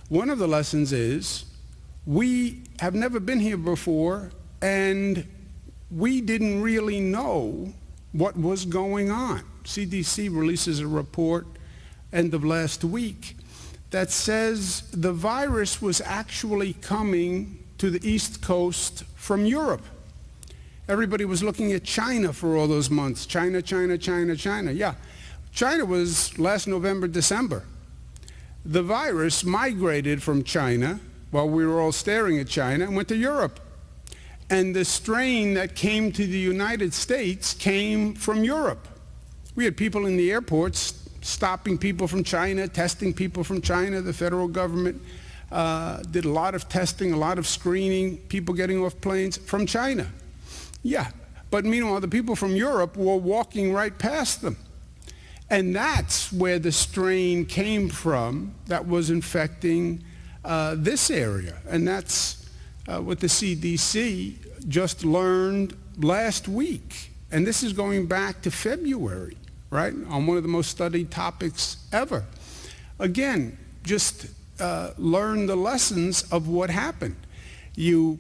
One of the lessons is we have never been here before, and we didn't really know what was going on. CDC releases a report end of last week that says the virus was actually coming to the East Coast from Europe. Everybody was looking at China for all those months. China, China, China, China. Yeah, China was last November, December. The virus migrated from China while we were all staring at China and went to Europe. And the strain that came to the United States came from Europe. We had people in the airports stopping people from China, testing people from China. The federal government did a lot of testing, a lot of screening, people getting off planes from China. Yeah, but meanwhile, the people from Europe were walking right past them. And that's where the strain came from that was infecting this area. And that's what the CDC just learned last week. And this is going back to February, right, on one of the most studied topics ever. Again, just learn the lessons of what happened. You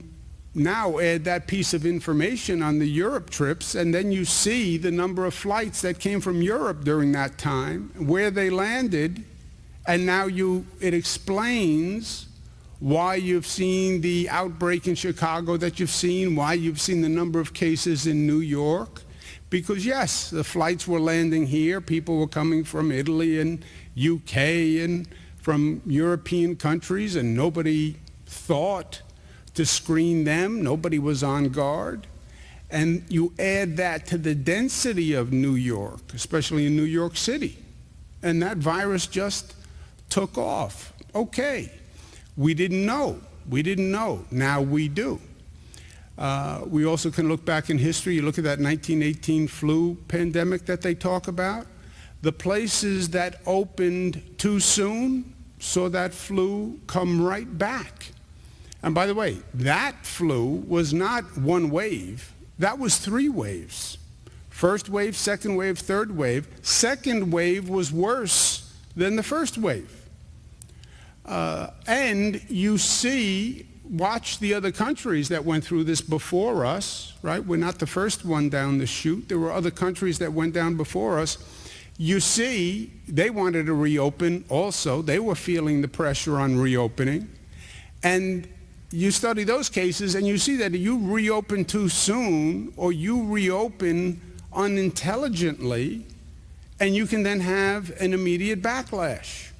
now add that piece of information on the Europe trips, and then you see the number of flights that came from Europe during that time, where they landed, and now it explains why you've seen the outbreak in Chicago that you've seen, why you've seen the number of cases in New York. Because yes, the flights were landing here, people were coming from Italy and UK and from European countries, and nobody thought to screen them, nobody was on guard. And you add that to the density of New York, especially in New York City, and that virus just took off. Okay. We didn't know. Now we do. We also can look back in history. You look at that 1918 flu pandemic that they talk about. The places that opened too soon saw that flu come right back. And by the way, that flu was not one wave. That was 3 waves. First wave, second wave, third wave. Second wave was worse than the first wave. And you watch the other countries that went through this before us, right? We're not the first one down the chute. There were other countries that went down before us. You see, they wanted to reopen also. They were feeling the pressure on reopening. And you study those cases and you see that you reopen too soon or you reopen unintelligently, and you can then have an immediate backlash.